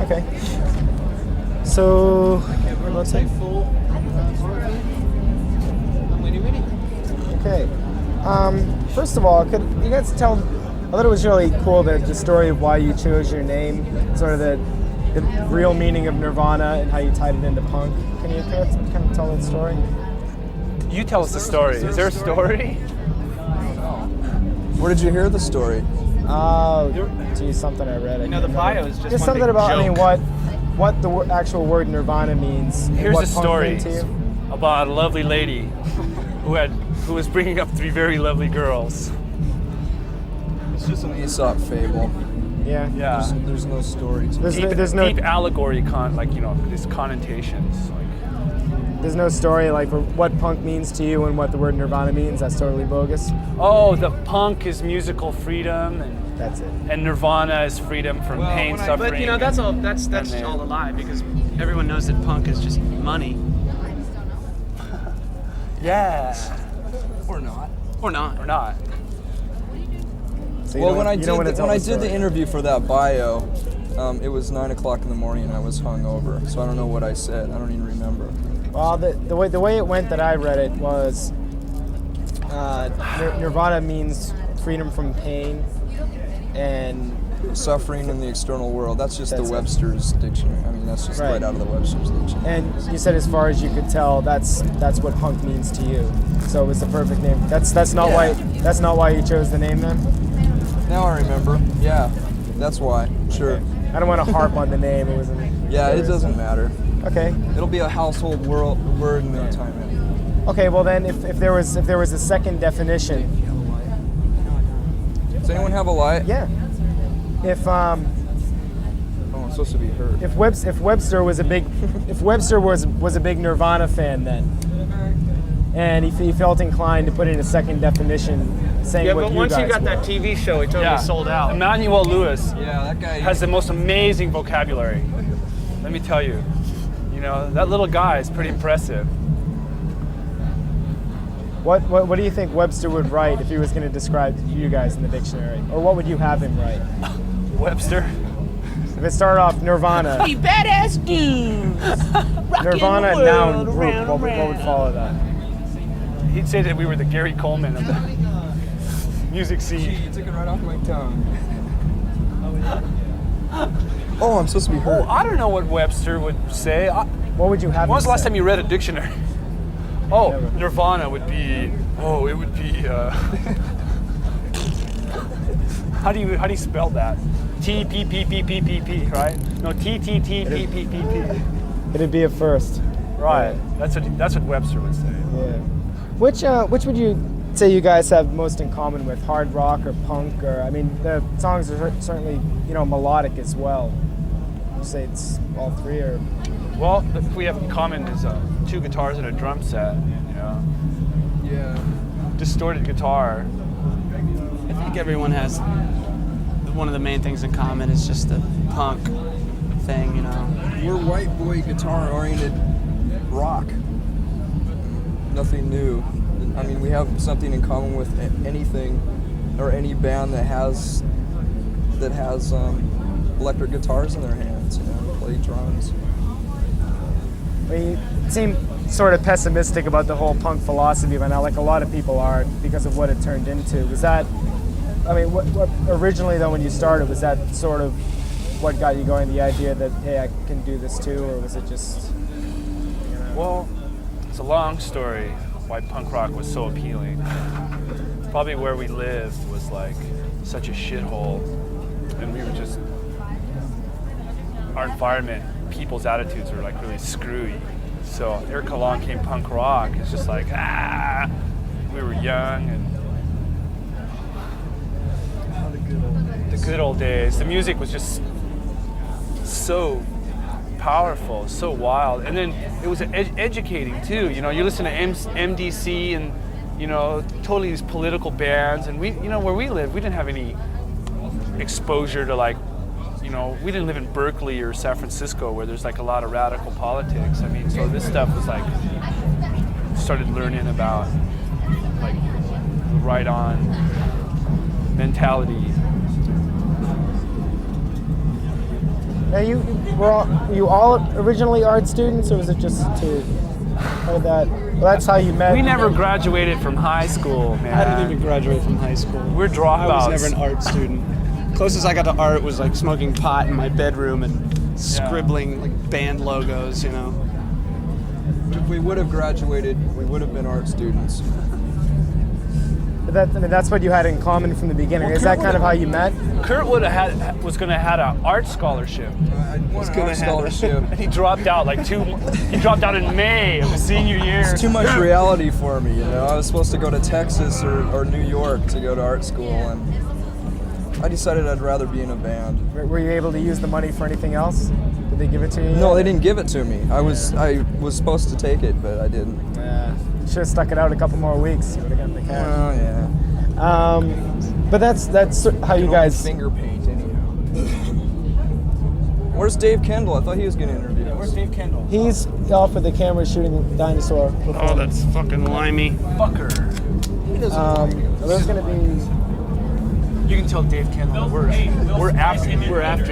Okay. So, Let's say full. I'm ready. Okay. First of all, could you guys tell? I thought it was really cool the story of why you chose your name, sort of the real meaning of Nirvana and how you tied it into punk. Can you kind of tell that story? You tell us the story. Is there a story? Where did you hear the story? Oh, geez, something I read. You know, the bio is just something about. I mean, what the actual word Nirvana means. Here's what a punk story meant to you. about a lovely lady who was bringing up 3 very lovely girls. It's just an Aesop fable. Yeah. Yeah. There's no story to it. There's no deep allegory, these connotations. There's no story like for what punk means to you and what the word Nirvana means. That's totally bogus. Oh, the punk is musical freedom, and That's it. and Nirvana is freedom from pain, suffering. But you know, that's all a lie, because everyone knows that punk is just money. Yeah. Or not. Or not. Or not. So Well, when I you don't wanna did tell when I the did the story. interview for that bio, it was 9 o'clock in the morning and I was hungover, so I don't know what I said. I don't even remember. Well, the way it went that I read it was Nirvana means freedom from pain and Suffering in the external world. That's just That's the it. Webster's dictionary. I mean, that's just Right. right out of the Webster's dictionary. and you said as far as you could tell that's what punk means to you. So it was the perfect name. That's not Yeah. why you chose the name then. Now I remember. Yeah, that's why. Sure. I don't want to harp on the name. It wasn't. Yeah, it doesn't matter. Okay. It'll be a household word in no time. Okay. Well then, if there was a second definition, Does anyone have a light? yeah. If Oh, it's supposed to be heard. if Webster was a big was a big Nirvana fan then, and he felt inclined to put in a second definition saying Yeah, what but you once guys you got were. that TV show, it totally sold out. Emmanuel Lewis Yeah, that guy has the most amazing vocabulary. Let me tell you. You know, that little guy is pretty impressive. What do you think Webster would write if he was going to describe you guys in the dictionary, or what would you have him write? Webster. If it started off Nirvana, Hey, badass dudes. Nirvana the noun world group, around, what would around. follow that? He'd say that we were the Gary Coleman of the music scene. You took it right off my tongue. Oh, I'm supposed to be Oh, heard. I don't know what Webster would say. What would you have? When was him the last say? time you read a dictionary? Oh, Never. Nirvana would be. Oh, it would be. How do you spell that? T-P-P-P-P-P-P, right? No, T-T-T-P-P-P-P. It'd be a first. Right. That's what Webster would say. Yeah. Which would you say you guys have most in common with hard rock or punk? Or I mean, the songs are certainly melodic as well. Would you say it's all three or? Well, what we have in common is 2 guitars and a drum set. You know, Yeah. distorted guitar. I think everyone has one of the main things in common is just the punk thing, you know. We're white boy guitar oriented rock. Nothing new. I mean, we have something in common with anything or any band that has electric guitars in their hands, play drums. Well, you seem sort of pessimistic about the whole punk philosophy by now, like a lot of people are, because of what it turned into. Was that? I mean, what originally though when you started, was that sort of what got you going? The idea that hey, I can do this too, or was it just? Well, it's a long story why punk rock was so appealing. Probably where we lived was like such a shithole, and we were just our environment, people's attitudes were like really screwy. So here along came punk rock. It's just like we were young and the good old days. The music was just so powerful, so wild, and then it was educating too. You know, you listen to MDC and totally these political bands, and we, where we lived, we didn't have any exposure to like, we didn't live in Berkeley or San Francisco where there's like a lot of radical politics. I mean, so this stuff was like started learning about like the right-on mentality. Now you all originally art students, or was it just two? Or that? Well, that's how you met. We never graduated from high school, man. I didn't even graduate from high school. We're dropouts. I was never an art student. Closest I got to art was like smoking pot in my bedroom and scribbling like band logos, you know. But if we would have graduated, we would have been art students. But that's what you had in common from the beginning. Is that kind of how you met? Kurt was going to have an art scholarship. I won an art scholarship. And he dropped out he dropped out in May of his senior year. It's too much reality for me, you know. I was supposed to go to Texas or New York to go to art school, and I decided I'd rather be in a band. Were you able to use the money for anything else? Did they give it to you? No, they didn't give it to me. I was supposed to take it, but I didn't. Yeah. Should have stuck it out a couple more weeks. You would have gotten the cash. Oh yeah. But that's how you guys. Finger paint anyhow. Where's Dave Kendall? I thought he was going to interview us. Where's Dave Kendall? He's off with the camera shooting a dinosaur. Oh, that's fucking limey. Fucker. He doesn't There's gonna be. You can tell Dave Kendall we're after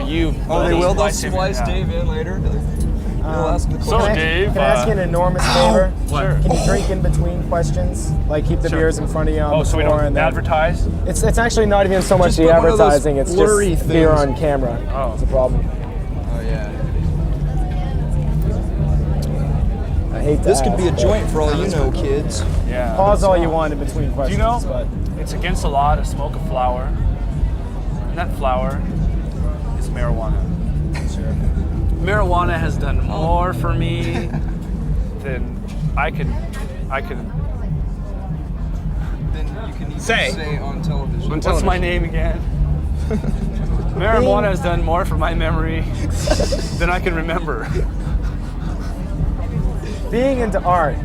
you. Oh, they will. They'll Splice splice Dave in later. They'll ask him the So, question. Dave, Can I ask you an enormous favor? Sure. Can you drink in between questions? Like keep the beers in front of you on the so we floor don't and then. advertise? It's actually not even so much Just the put one of those advertising. It's blurry just beer things. on camera. Oh. It's a problem. Oh yeah. I hate that. This could be a joint for all you know, kids. Yeah. Pause all you want in between questions. Do you know, But it's against the law to smoke a flower, and that flower is marijuana. sure. Marijuana has done more for me than I could. Then you can even Say. say on television. What's my name again? Marijuana has done more for my memory than I can remember. Being into art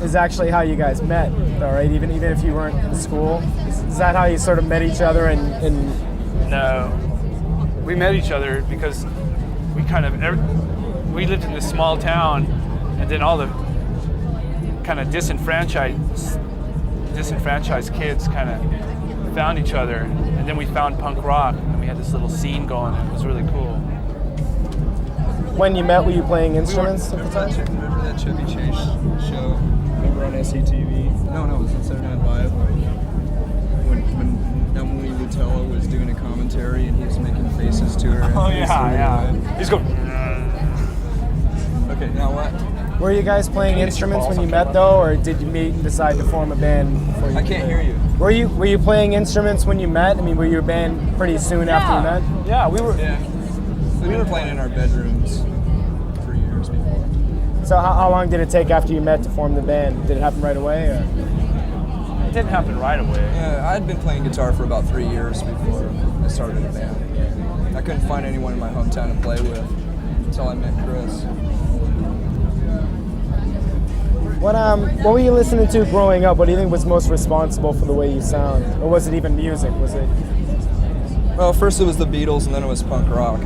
is actually how you guys met, though, right? Even if you weren't in school, is that how you sort of met each other? And No, we met each other because we lived in this small town, and then all the kind of disenfranchised kids kind of found each other, and then we found punk rock, and we had this little scene going, and it was really cool. when you met, were you playing instruments at the time? Remember that Chevy Chase show over on SCTV? No, it was on Saturday Night Live. When Emily Lutella was doing a commentary and he was making faces to her. Oh yeah. He's going. Okay, now what? Were you guys playing instruments when you met, though, or did you meet and decide to form a band before you? I can't hear you. Were you playing instruments when you met? I mean, were you a band pretty soon after you met? Yeah, we were. Yeah. We were playing in our bedrooms for years before. So how long did it take after you met to form the band? Did it happen right away, or? It didn't happen right away. Yeah, I'd been playing guitar for about 3 years before I started a band. I couldn't find anyone in my hometown to play with until I met Chris. What were you listening to growing up? What do you think was most responsible for the way you sound? Or was it even music? Was it? Well, first it was the Beatles and then it was punk rock.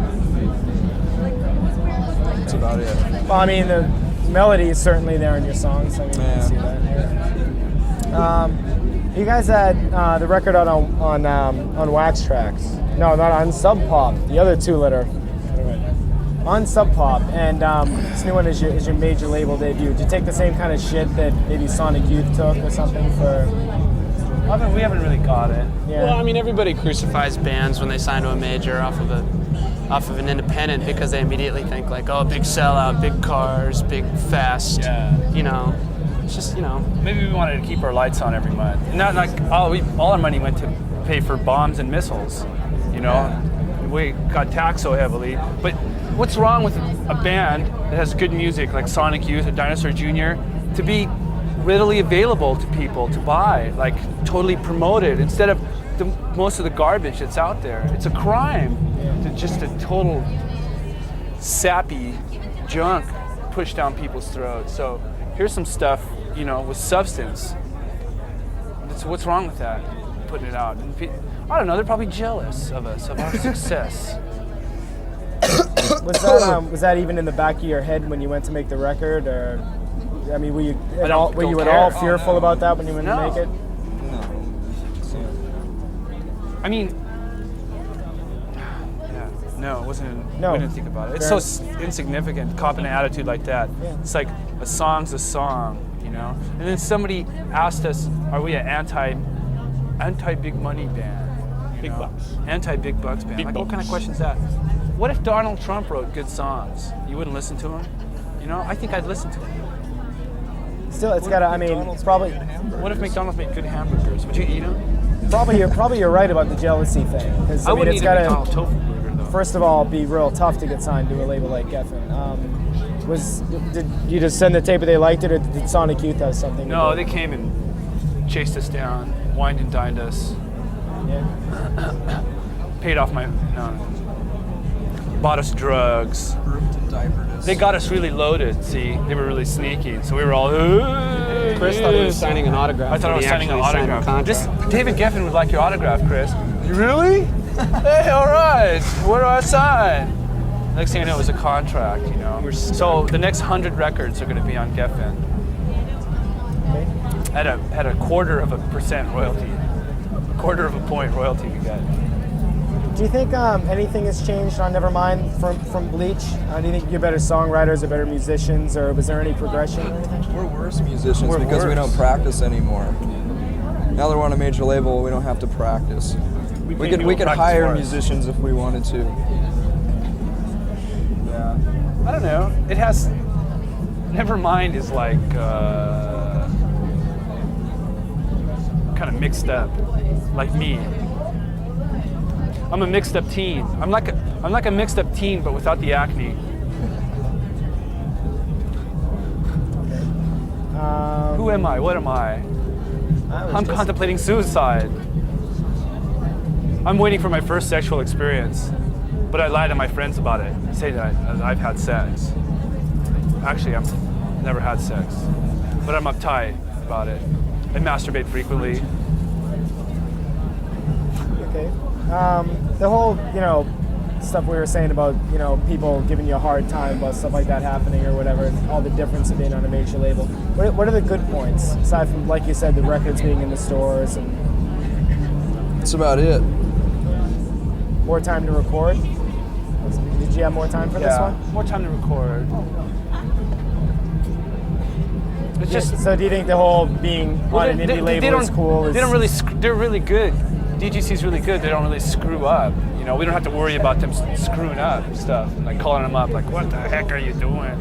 That's about it. Well, I mean, the melody is certainly there in your songs. I mean, you can see that. You guys had the record out on Wax Tracks. No, not on Sub Pop. The other two letter. On Sub Pop, and this new one is your major label debut. Did you take the same kind of shit that maybe Sonic Youth took or something for? We haven't really got it. Yeah. Well, I mean, everybody crucifies bands when they sign to a major off of an independent because they immediately think like, oh, big sellout, big cars, big fest. Yeah. You know, it's just, you know. Maybe we wanted to keep our lights on every month. And not like all our money went to pay for bombs and missiles. You know, we got taxed so heavily. But what's wrong with a band that has good music like Sonic Youth or Dinosaur Jr. to be readily available to people to buy, like totally promoted instead of most of the garbage that's out there? It's a crime to just a total sappy junk push down people's throats. So here's some stuff, with substance. So what's wrong with that? Putting it out. And I don't know, they're probably jealous of us, of our success. Was that even in the back of your head when you went to make the record, or I mean, were you at all fearful about that when you went to make it? No. I mean, No, it wasn't. No. We didn't think about it. It's so insignificant. Cop an attitude like that. Yeah. It's like a song's a song, you know. And then somebody asked us, "Are we an anti big money band? Big bucks. Anti big bucks band?" Big Like, what bucks. kind of question is that? What if Donald Trump wrote good songs? You wouldn't listen to him? You know, I think I'd listen to him. Still, it's got to. I mean, McDonald's probably. made good hamburgers. What if McDonald's made good hamburgers? Would you eat them? Probably you're right about the jealousy thing. Because I I mean, wouldn't it's eat a got McDonald's to tofu burger though. first of all be real tough to get signed to a label like Geffen. Did you just send the tape and they liked it, or did Sonic Youth have something? No, to they do? came and chased us down, wined and dined us, Yeah. paid off bought us drugs. Grouped and diapered us. They got us really loaded, see? They were really sneaky, so we were all, Chris thought he was signing an autograph. I thought I when was he signing an actually signed a autograph. contract. David Geffen would like your autograph, Chris. You really? Hey, all right. Where do I sign? Next thing I know, it was a contract, you know. So the next 100 records are going to be on Geffen. At a 0.25% royalty. A 1/4 point royalty we got. Do you think anything has changed on Nevermind from Bleach? Do you think you're better songwriters or better musicians, or was there any progression or anything? We're worse musicians We're because we worse. don't practice anymore. Now that we're on a major label, we don't have to practice. We pay could people to practice hire for us. musicians if we wanted to. Yeah. I don't know. It has. Nevermind is like kind of mixed up, like me. I'm a mixed up teen. I'm like a mixed up teen, but without the acne. Who am I? What am I? I'm contemplating suicide. I'm waiting for my first sexual experience, but I lie to my friends about it. I say that I've had sex. Actually, I've never had sex, but I'm uptight about it. I masturbate frequently. Okay. The whole, stuff we were saying about, people giving you a hard time about stuff like that happening or whatever, and all the difference of being on a major label. What are the good points, aside from, like you said, the records being in the stores and That's about it. more time to record? Did you have more time for this one? More time to record. It's just So do you think the whole being on an indie label is cool? They don't really. They're really good. DGC's really good. They don't really screw up. We don't have to worry about them screwing up stuff, like calling them up, like, "What the heck are you doing?"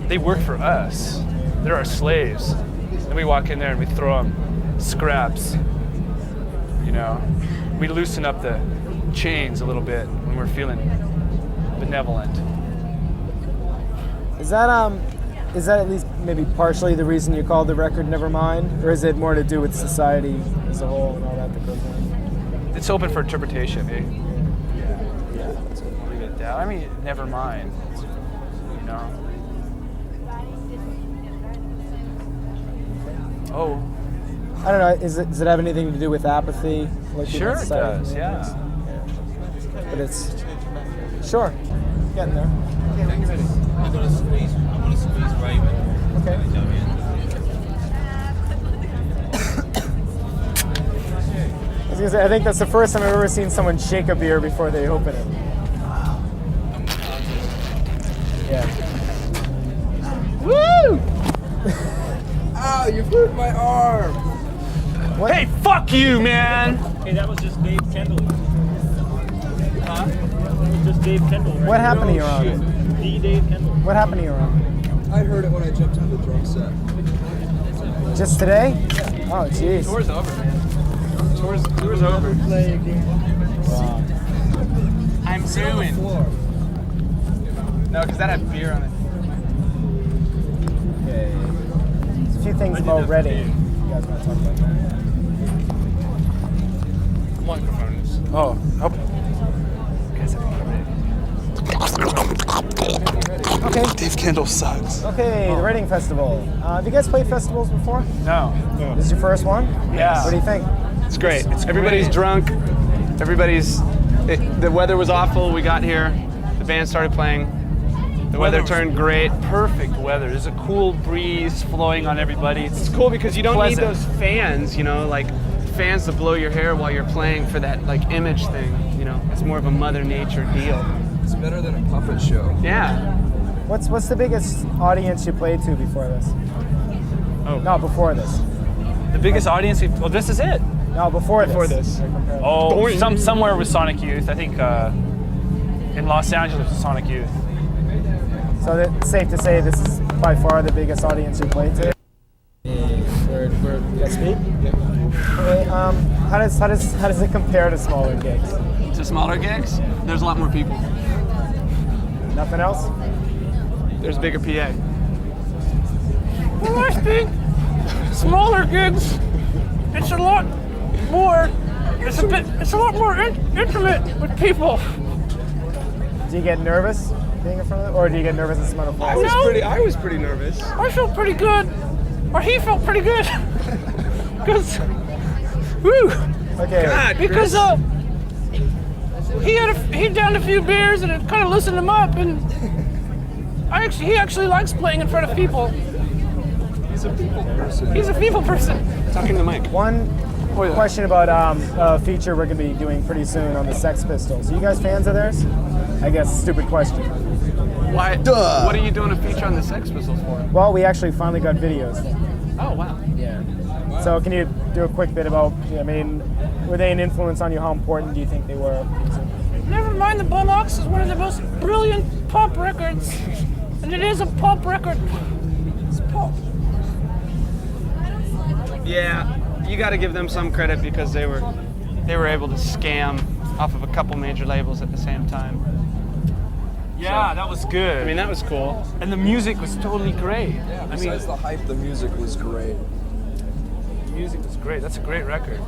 They work for us. They're our slaves. Then we walk in there and we throw them scraps. We loosen up the chains a little bit when we're feeling benevolent. Is that at least maybe partially the reason you called the record Nevermind? Or is it more to do with society as a whole and all that goes on? It's open for interpretation, eh? Yeah. That's it. Leave it at that. I mean, never mind. Oh, I don't know, does it have anything to do with apathy? Like sure it society? does, yeah. But it's, sure, getting there. I'm gonna squeeze Raven. Okay. I was gonna say, I think that's the first time I've ever seen someone shake a beer before they open it. Yeah. Woo! Ow, you hurt my arm! What? Hey, fuck you, man! Hey, that was just Dave Kendall. Huh? That was just Dave Kendall. Right? What happened to your arm? The Dave Kendall. What happened to your arm? I heard it when I jumped into the drum set. Just today? Oh, jeez. Tour's over, man. Tour's over. Wow. I'm suing. No, because that had beer on it. Okay. There's a few things about Reading. You guys want to talk about that? Microphones. Oh, help. Okay. Dave Kendall sucks. Okay, the Reading Festival. Have you guys played festivals before? No. This is your first one? Yeah. What do you think? It's great. Everybody's drunk. The weather was awful. We got here. The band started playing. The weather turned great. Perfect weather. There's a cool breeze flowing on everybody. It's cool because you don't pleasant. need those fans, like fans to blow your hair while you're playing for that like image thing. You know, it's more of a Mother Nature deal. It's better than a puppet show. Yeah. What's the biggest audience you played to before this? Oh. No, before this. The biggest audience. Well, this is it. No, before this. Oh, somewhere with Sonic Youth. I think in Los Angeles with Sonic Youth. So it's safe to say this is by far the biggest audience you played to. Let's speak. Okay, how does it compare to smaller gigs? To smaller gigs, there's a lot more people. Nothing else? There's bigger PA. Well, I think smaller gigs, it's a lot more, it's a lot more intimate with people. Do you get nervous being in front of it, or do you get nervous in front of I fans? was pretty nervous. I felt pretty good, or he felt pretty good, because, woo, Okay. because he downed a few beers and it kind of loosened him up, and he actually likes playing in front of people. He's a people person. He's a people person. Talking to the mic. One question about a feature we're going to be doing pretty soon on the Sex Pistols. Are you guys fans of theirs? I guess, stupid question. Why? Duh. What are you doing a feature on the Sex Pistols for? Well, we actually finally got videos from them. Oh wow. Yeah. So can you do a quick bit about, I mean, were they an influence on you? How important do you think they were? Never mind, the Bullocks is one of the most brilliant pop records. And it is a pop record. It's pop. Yeah, you got to give them some credit because they were able to scam off of a couple major labels at the same time. Yeah, that was good. I mean, that was cool. And the music was totally great. Yeah, I mean, besides the hype, the music was great. the music was great. That's a great record.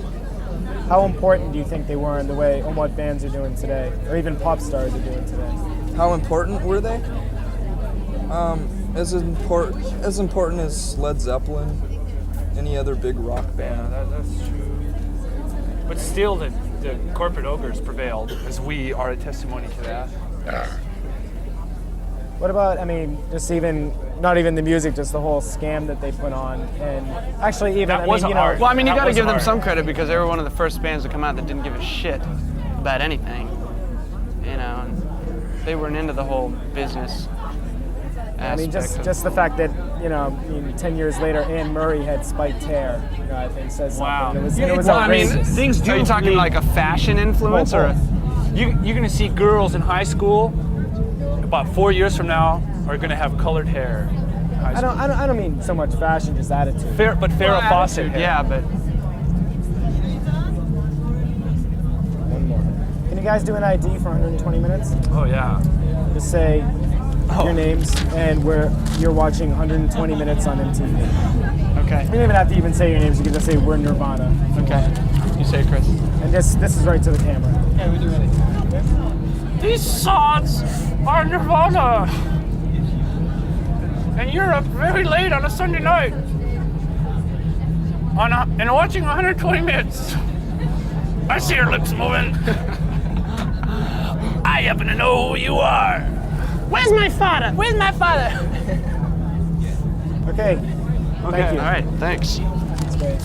How important do you think they were in the way, on what bands are doing today, or even pop stars are doing today? How important were they? As important as Led Zeppelin, any other big rock band. Yeah, that's true. But still, the corporate ogres prevailed, as we are a testimony to that. What about, I mean, just even, not even the music, just the whole scam that they put on, and actually even, That I wasn't mean, you know, art. Well, I mean, you That got to was give them art. some credit because they were one of the first bands to come out that didn't give a shit about anything. You know, and they weren't into the whole business I mean, aspect of- just the fact that, you know, I mean, 10 years later, Anne Murray had spiked hair, you know, I think says something. Wow. It was Well, I mean, outrageous. things do. Are you talking bleed. like a fashion influence or? You're going to see girls in high school about 4 years from now are going to have colored hair. in high school. I don't mean so much fashion, just attitude. But Farrah Fawcett hair. Yeah, but One more. Can you guys do an ID for 120 minutes? Oh yeah. Just say your names and where you're watching 120 minutes on MTV. okay, You don't even have to even say your names. You can just say we're Nirvana. okay. You say, Chris. And this is right to the camera. Yeah, we do ready. These sods are Nirvana. And you're up very late on a Sunday night. And watching 120 minutes. I see your lips moving. I happen to know who you are. Where's my father? Where's my father? Okay. Okay. Thank you. All right. Thanks. That's great.